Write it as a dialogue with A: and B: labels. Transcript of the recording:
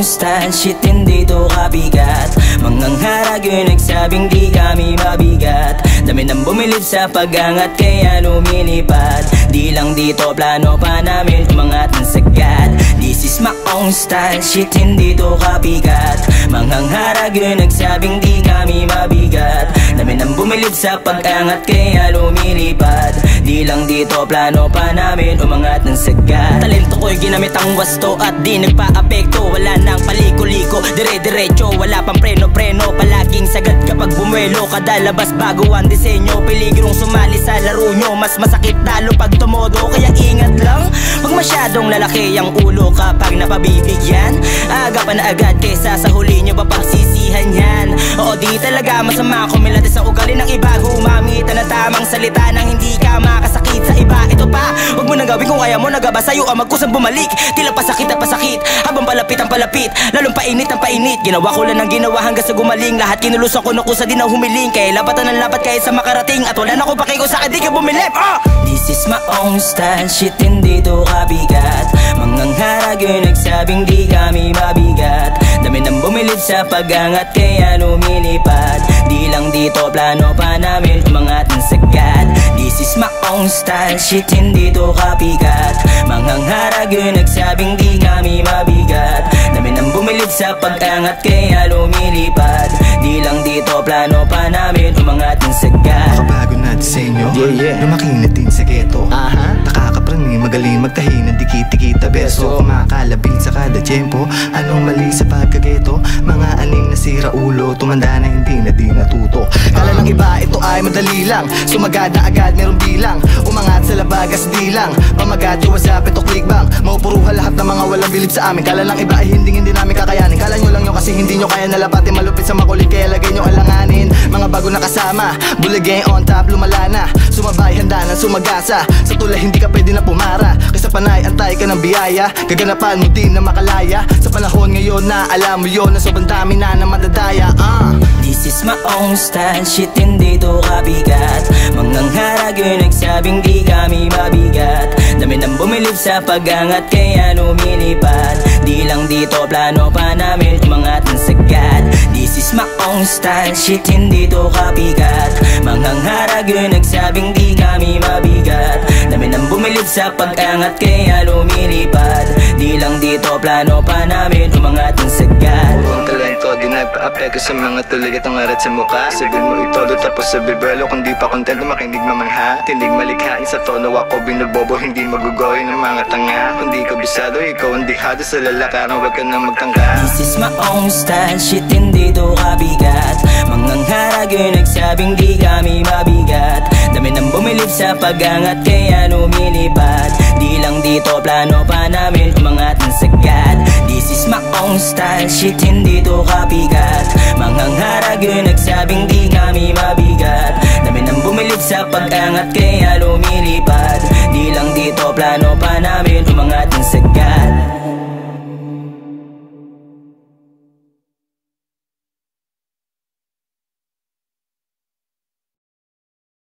A: maong style, shit hindi to kabigat. Mangangharag yung nagsabing di kami mabigat. Dami nang bumilib sa pag-angat kaya lumilipad. Di lang dito plano pa namin umangat ng sagat. This is maong style, shit hindi to kabigat. Mangangharag yung nagsabing di kami mabigat. Dami nang bumilib sa pag-angat kaya lumilipad. Di lang dito plano pa namin umangat ng sagat. Talento ko'y ginamit ang wasto at di nagpa-apekto. Wala nang paliko-liko, dire-diretso, wala pang preno-preno. Palaging sagad kapag bumuelo, kada labas bago ang disenyo. Peligrong sumali sa laro nyo, mas masakit talo pag tumodo. Kaya ingat lang, pag masyadong lalaki ang ulo kapag napabibigyan. Aga pa na agad kesa sa huli nyo papagsisihan yan. Oo, di talaga masama kumilatis ang ugali ng iba. Gumamit na tamang salita nang hindi ka makasakit sa iba. Ito pa, huwag mo nang gawin kung kaya mo. Nagaba sa'yo ang magkusang bumalik. Tila pasakit at pasakit, habang palapit ang palapit, lalong painit ang painit. Ginawa ko lang ang ginawa hanggang sa gumaling. Lahat kinulusan ko na kusa din ang humiling. Kaya lapatan ang lapat kahit sa makarating. At wala na ko paki ko sa akin di ka bumilip. This is my own style, shit hindi to kabigat. Mangangharag yung nagsabing di kami mabigat. Dami nang bumilib sa pag-angat kaya lumilipad. Di lang dito plano pa namin umangat ng sagat. This is my own style, shit hindi to kabigat. Mangangharag yung nagsabing di kami mabigat. Dami nang bumilib sa pag-angat kaya lumilipad. Di lang dito plano pa namin umangat ng sagat.
B: Makabago na disenyo, lumaking na din sa ghetto. Nakakapraning, magaling magtahi ng dikit-dikita beso. Kumakalabit sa kada tiyempo, anong mali sa pagkageto? Mga aning nasira ulo, tumanda na hindi na di natuto. Kala ng iba ito ay madali lang, sumagad na agad merong bilang. Umangat sa labagas di lang, pamagat yung whatsapp ito click bang. Maupuruhan lahat ng mga walang bilib sa amin. Kala lang iba ay hindi namin kakayanin. Kala nyo lang nyo kasi hindi nyo kaya nalapatin. Malupit sa makulit kaya lagay nyo alanganin. Mga bago na kasama, buligay on top, lumala na. Sumabay, handa na sumagasa. Sa tulay hindi ka pwede na pumara. Kasi panay, antay ka ng biyaya. Gaganapan mo din na makalaya. Sa panahon ngayon na alam mo yun, na sobrang dami na madadaya.
A: This is my own style, shit hindi to kabigat. Mangangharag yung nagsabing di kami mabigat. Dami nang bumilib sa pag-angat kaya lumilipad. Di lang dito plano pa namin umangat ng sagat. This is my own style, shit hindi to kabigat. Mangangharag yung nagsabing di kami mabigat. Dami nang bumilib sa pag-angat kaya lumilipad. Di lang dito plano pa namin umangat ng sagat.
B: Buong talento di nagpa-apeko sa mga tulig at ang arat sa mukha. Sabihin mo itolo tapos sa bibelo. Kung di pa kontento makinig mamangha. Tinig malikhain sa tono ako binabobo. Hindi magugoy ng mga tanga. Kung di ka bisado ikaw hindi hado sa lalakaran. Huwag ka na magtangka.
A: This is my own style, shit hindi to kabigat. Mangangharag yung nagsabing di kami mabigat. Dami nang bumilib sa pag-angat kaya lumilipad. Di lang dito plano pa namin umangat ng sagat. This is my own style, shit hindi to kabigat. Mangangharag yung nagsabing di kami mabigat. Dami nang bumilib sa pag-angat kaya lumilipad. Di lang dito plano pa namin umangat ng sagat.